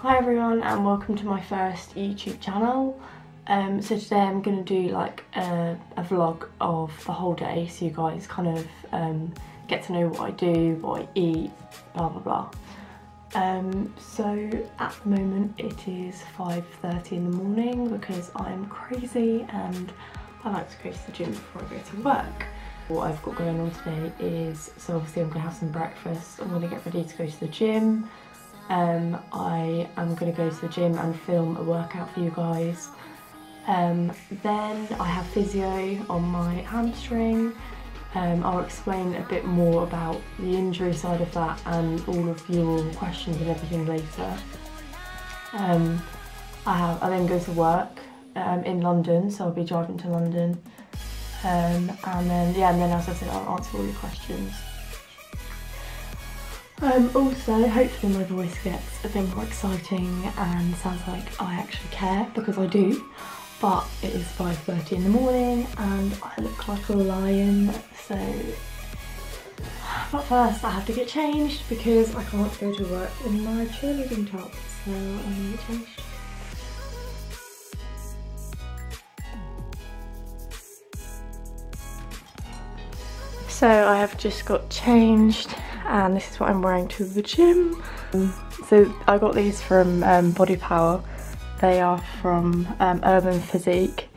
Hi everyone and welcome to my first YouTube channel. So today I'm going to do like a vlog of the whole day so you guys kind of get to know what I do, what I eat, blah blah blah. So at the moment it is 5:30 in the morning because I'm crazy and I like to go to the gym before I go to work. What I've got going on today is, so obviously I'm going to have some breakfast, I'm going to get ready to go to the gym. I am going to go to the gym and film a workout for you guys. Then I have physio on my hamstring. I'll explain a bit more about the injury side of that and all of your questions and everything later. I then go to work in London, so I'll be driving to London. And then as I said, I'll answer all your questions. Also, hopefully my voice gets a bit more exciting and sounds like I actually care, because I do, but it is 5:30 in the morning and I look like a lion, so... But first I have to get changed because I can't go to work in my cheerleading top, so I'm gonna get changed. So I have just got changed and this is what I'm wearing to the gym. So I got these from Body Power. They are from Urban Physique,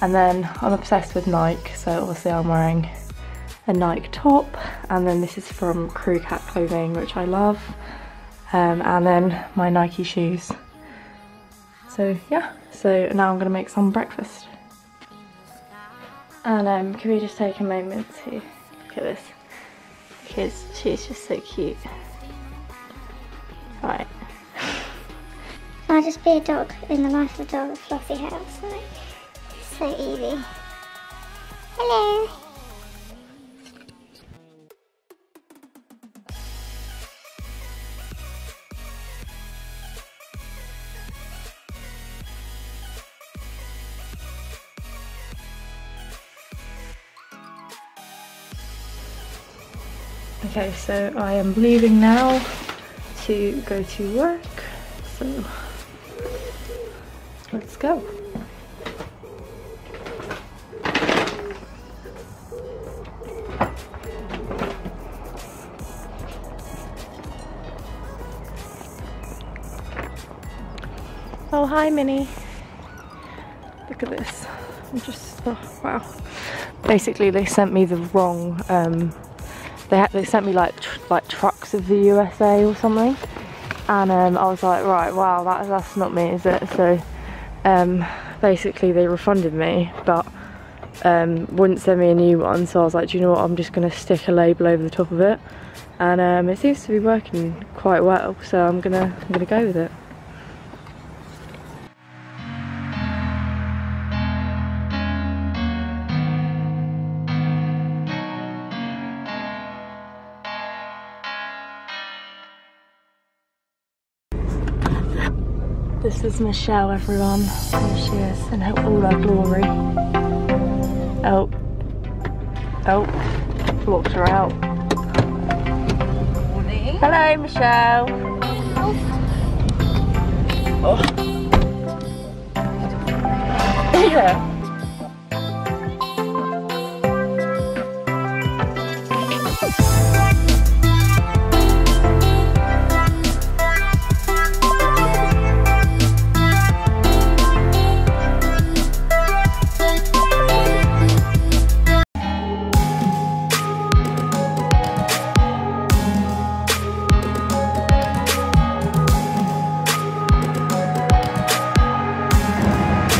and then I'm obsessed with Nike, so obviously I'm wearing a Nike top, and then this is from Crew Cat Clothing, which I love, and then my Nike shoes. So yeah, so now I'm gonna make some breakfast. And can we just take a moment to look at this, because she's just so cute. Right. I'll just be a dog in the life of a dog with fluffy hair, so easy. Hello! Okay, so I am leaving now to go to work, so let's go. Oh, hi Minnie. Look at this. I'm just, oh wow. Basically they sent me the wrong, they sent me like trucks of the USA or something, and I was like, right, wow, that's not me, is it? So basically they refunded me, but wouldn't send me a new one, so I was like, do you know what, I'm just going to stick a label over the top of it, and it seems to be working quite well, so I'm gonna go with it. This is Michelle, everyone. Here she is in all her glory. Oh, blocked her out. Morning. Hello, Michelle. Oh. Yeah.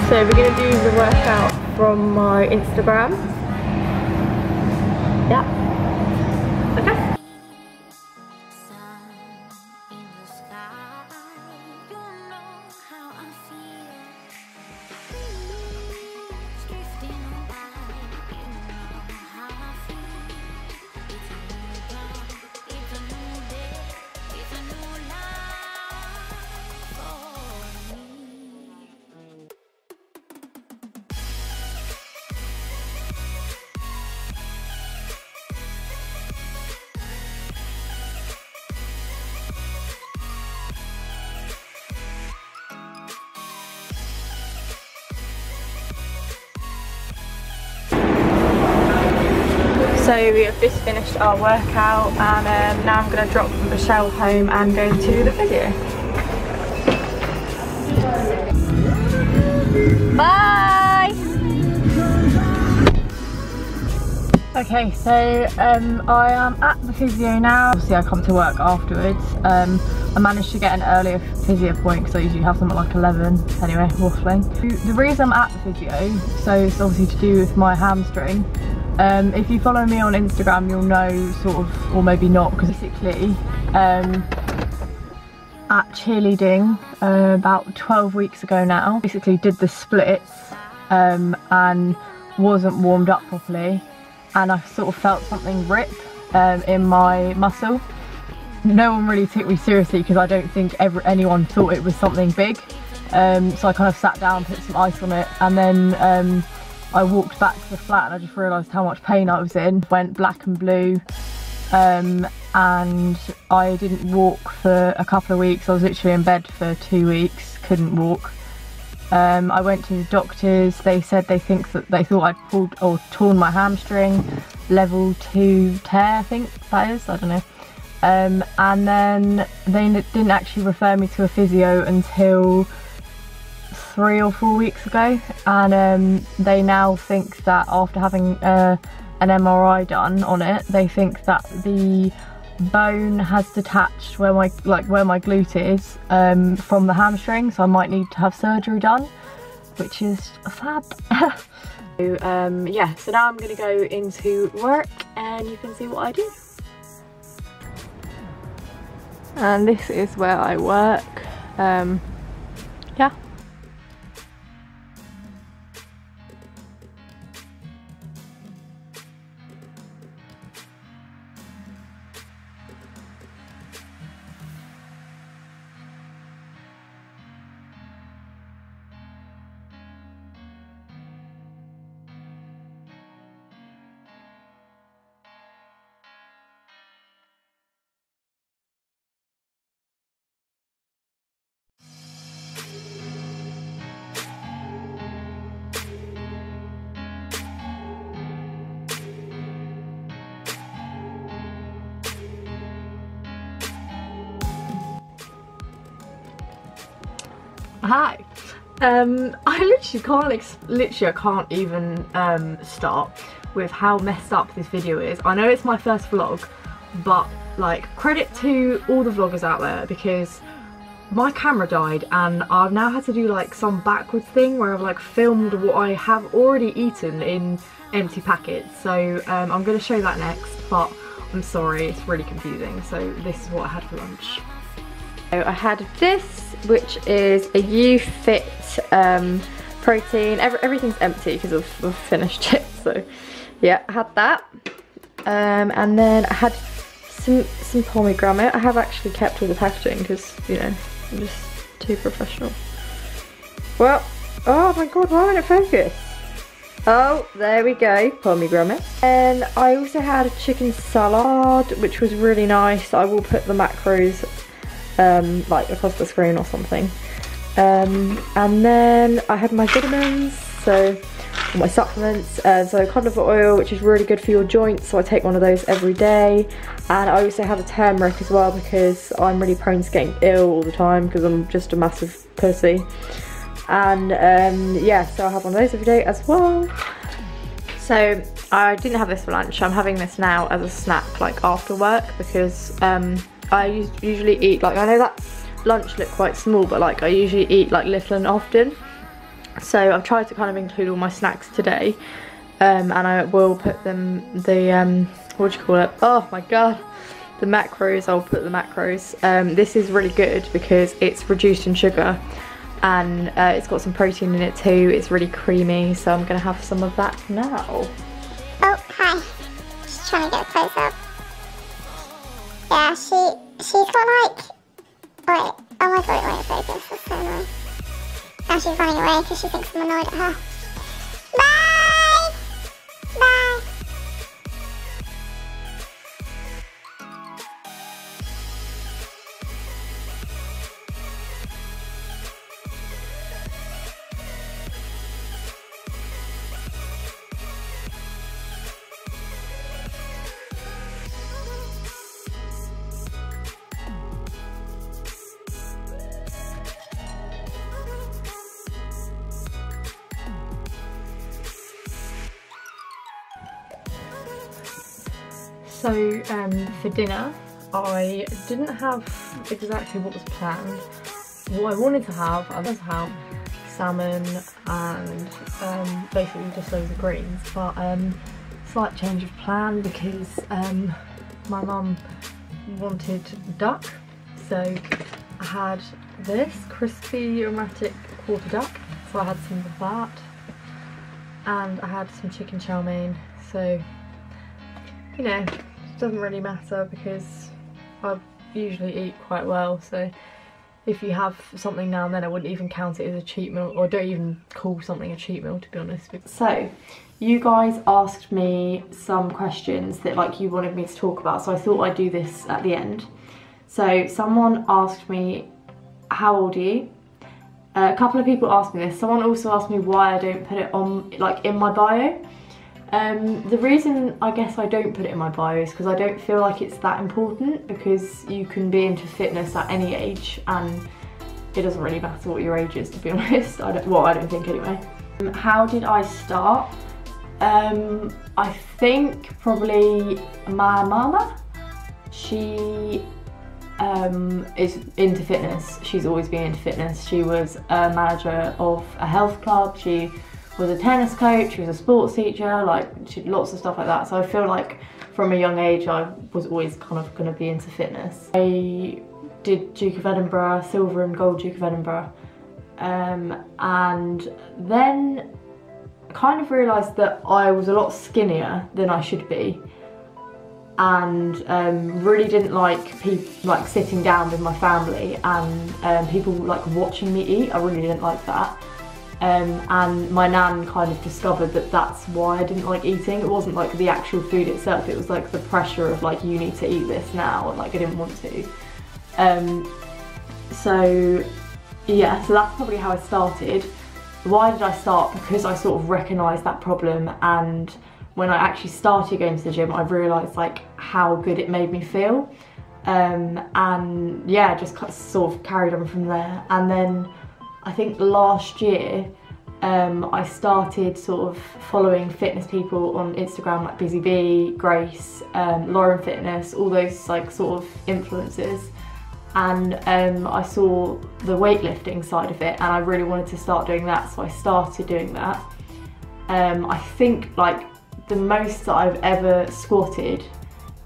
So we're going to do the workout from my Instagram. Yeah. Okay. So we have just finished our workout and now I'm going to drop Michelle home and go to the physio. Bye! Okay, so I am at the physio now. Obviously I come to work afterwards. I managed to get an earlier physio appointment because I usually have something like 11. Anyway, waffling. The reason I'm at the physio, so it's obviously to do with my hamstring. If you follow me on Instagram, you'll know sort of, or maybe not, because basically at cheerleading about 12 weeks ago now, basically did the splits and wasn't warmed up properly, and I sort of felt something rip in my muscle. No one really took me seriously because I don't think anyone thought it was something big, so I kind of sat down, put some ice on it, and then I walked back to the flat and I just realised how much pain I was in. Went black and blue, and I didn't walk for a couple of weeks. I was literally in bed for 2 weeks, couldn't walk. I went to the doctors. They said they thought I'd pulled or torn my hamstring, level 2 tear, I think that is, I don't know. And then they didn't actually refer me to a physio until 3 or 4 weeks ago, and they now think that after having an MRI done on it, they think that the bone has detached where my glute is from the hamstring, so I might need to have surgery done, which is fab. So, yeah, so now I'm going to go into work and you can see what I do. And this is where I work. Yeah. Hi. I literally can't even start with how messed up this video is. I know it's my first vlog, but like, credit to all the vloggers out there, because my camera died and I've now had to do like some backwards thing where I've like filmed what I have already eaten in empty packets. So I'm going to show that next, but I'm sorry, it's really confusing. So this is what I had for lunch. So I had this, which is a YouFit protein. Everything's empty because I've finished it. So yeah, I had that, and then I had some pomegranate. I have actually kept all the packaging because, you know, I'm just too professional. Well, oh my god, why won't it focus? Oh, there we go, pomegranate. And I also had a chicken salad, which was really nice. I will put the macros like across the screen or something. And then I had my vitamins, so my supplements, so cod liver oil, which is really good for your joints, so I take one of those every day. And I also have a turmeric as well, because I'm really prone to getting ill all the time because I'm just a massive pussy. And yeah, so I have one of those every day as well. So I didn't have this for lunch. I'm having this now as a snack, like after work, because I usually eat, like, I know that lunch looked quite small, but like I usually eat like little and often. So I've tried to kind of include all my snacks today, and I will put them, the what do you call it? Oh my god, the macros. I'll put the macros. This is really good because it's reduced in sugar, and it's got some protein in it too. It's really creamy, so I'm gonna have some of that now. Oh, hi. Just trying to get a close up. Yeah, she's got like, wait, oh my god, it won't focus, that's so annoying. Now she's running away because she thinks I'm annoyed at her. Bye! Bye! So for dinner, I didn't have exactly what was planned. What I wanted to have, I wanted to have salmon and basically just loads of greens, but slight change of plan because my mum wanted duck, so I had this crispy aromatic quarter duck, so I had some of that, and I had some chicken chow mein. So, you know, it doesn't really matter because I usually eat quite well, so if you have something now and then, I wouldn't even count it as a cheat meal, or don't even call something a cheat meal, to be honest. So, you guys asked me some questions that like you wanted me to talk about, so I thought I'd do this at the end. So someone asked me, how old are you? A couple of people asked me this. Someone also asked me why I don't put it on, like, in my bio. The reason I guess I don't put it in my bio is because I don't feel like it's that important, because you can be into fitness at any age and it doesn't really matter what your age is, to be honest. I don't think anyway. How did I start? I think probably my mama. She is into fitness. She's always been into fitness. She was a manager of a health club. She was a tennis coach. She was a sports teacher. Like, lots of stuff like that. So I feel like from a young age I was always kind of going to be into fitness. I did Duke of Edinburgh, silver and gold Duke of Edinburgh, and then kind of realised that I was a lot skinnier than I should be, and really didn't like people like sitting down with my family and people like watching me eat. I really didn't like that, and my nan kind of discovered that that's why I didn't like eating. It wasn't like the actual food itself, it was like the pressure of like, you need to eat this now, and like I didn't want to. So yeah, so that's probably how I started. Why did I start? Because I sort of recognised that problem, and when I actually started going to the gym I realised like how good it made me feel, and yeah, just sort of carried on from there. And then I think last year I started sort of following fitness people on Instagram, like Busy Bee, Grace, Lauren Fitness, all those like sort of influencers. And I saw the weightlifting side of it and I really wanted to start doing that, so I started doing that. I think like the most that I've ever squatted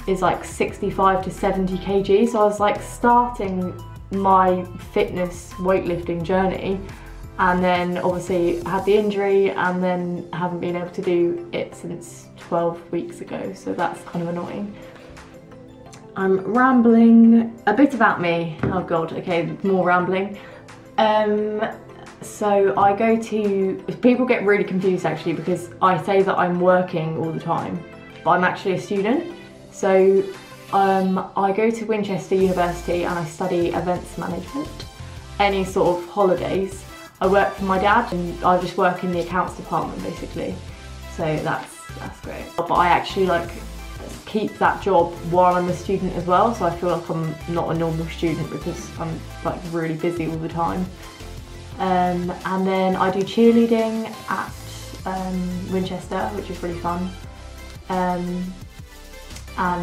is like 65 to 70 kg, so I was like starting my fitness weightlifting journey, and then obviously had the injury and then haven't been able to do it since 12 weeks ago, so that's kind of annoying. I'm rambling a bit about me. Oh god, okay, more rambling. So I go to, people get really confused actually because I say that I'm working all the time, but I'm actually a student. So I go to Winchester University and I study events management. Any sort of holidays, I work for my dad and I just work in the accounts department basically. So that's great. But I actually like keep that job while I'm a student as well, so I feel like I'm not a normal student because I'm like really busy all the time. And then I do cheerleading at Winchester, which is really fun. And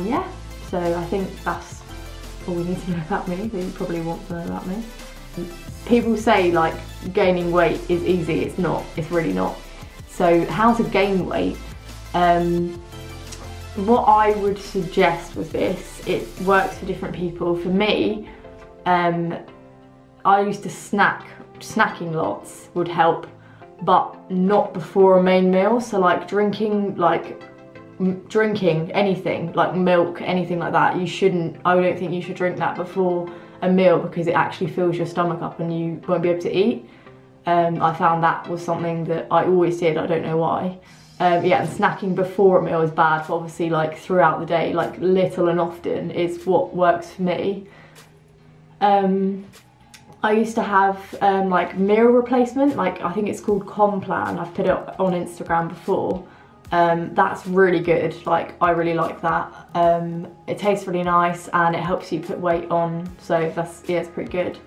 yeah, so I think that's all we need to know about me, that you probably want to know about me. People say like gaining weight is easy. It's not, it's really not. So how to gain weight? What I would suggest with this, it works for different people. For me, I used to snacking lots would help, but not before a main meal. So like drinking anything, like milk, anything like that, I don't think you should drink that before a meal because it actually fills your stomach up and you won't be able to eat. I found that was something that I always did, I don't know why. Yeah, and snacking before a meal is bad, but obviously like throughout the day, like little and often is what works for me. I used to have like meal replacement, like I think it's called Complan. I've put it on Instagram before. That's really good, like I really like that. It tastes really nice and it helps you put weight on, so that's, yeah, it's pretty good.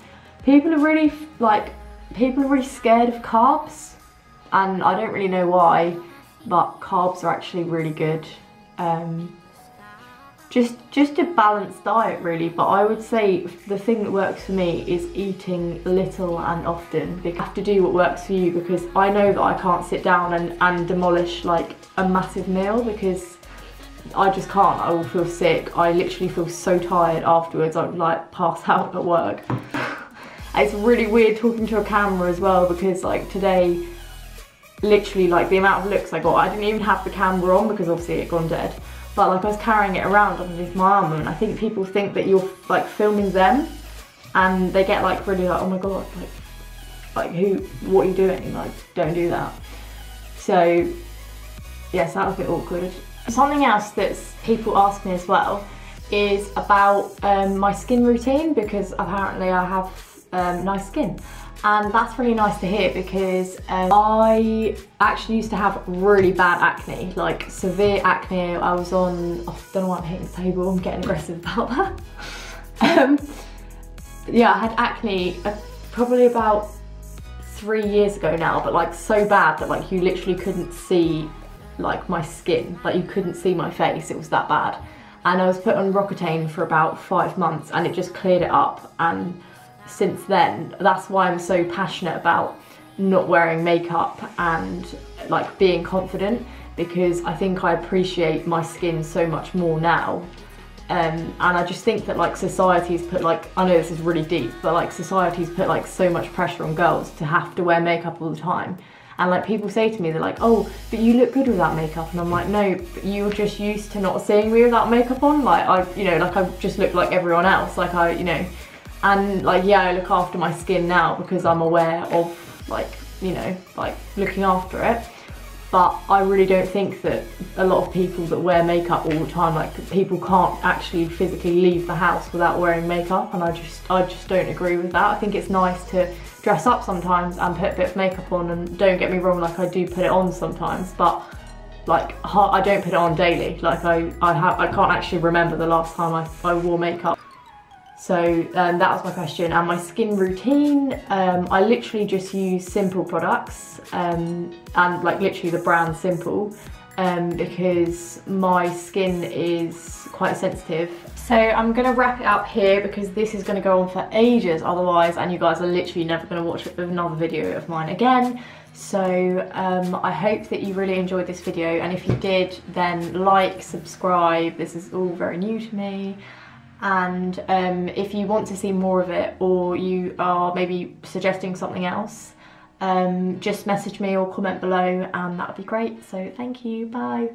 People are really scared of carbs, and I don't really know why, but carbs are actually really good. just a balanced diet really, but I would say the thing that works for me is eating little and often. You have to do what works for you, because I know that I can't sit down and demolish like a massive meal, because I just can't. I will feel sick. I literally feel so tired afterwards. I would like pass out at work. It's really weird talking to a camera as well, because like today, literally like the amount of looks I got, I didn't even have the camera on because obviously it had gone dead. But like I was carrying it around underneath my arm, and I think people think that you're like filming them, and they get like really like, oh my god, like what are you doing? Like, don't do that. So yes, that was a bit awkward. Something else that's people ask me as well is about my skin routine, because apparently I have nice skin. And that's really nice to hear, because I actually used to have really bad acne, like severe acne. I was on, oh, I don't know why I'm hitting the table, I'm getting aggressive about that. Yeah, I had acne probably about 3 years ago now, but like so bad that like you literally couldn't see like my skin, like you couldn't see my face, it was that bad. And I was put on Roaccutane for about 5 months and it just cleared it up. And since then, that's why I'm so passionate about not wearing makeup and like being confident, because I think I appreciate my skin so much more now. And I just think that like society's put like, I know this is really deep, but like society's put like so much pressure on girls to have to wear makeup all the time. And like people say to me, they're like, oh, but you look good without makeup. And I'm like, no, but you're just used to not seeing me without makeup on. Like I just look like everyone else. Like and like, yeah, I look after my skin now because I'm aware of like looking after it. But I really don't think that a lot of people that wear makeup all the time, like people can't actually physically leave the house without wearing makeup, and I just don't agree with that. I think it's nice to dress up sometimes and put a bit of makeup on, and don't get me wrong, like I do put it on sometimes, but like I don't put it on daily. Like I can't actually remember the last time I wore makeup. So that was my question. And my skin routine, I literally just use Simple products, and like literally the brand Simple, because my skin is quite sensitive. So I'm gonna wrap it up here, because this is gonna go on for ages otherwise, and you guys are literally never gonna watch another video of mine again. So I hope that you really enjoyed this video, and if you did, then like, subscribe. This is all very new to me. And if you want to see more of it, or you are maybe suggesting something else, just message me or comment below, and that would be great. So thank you, bye.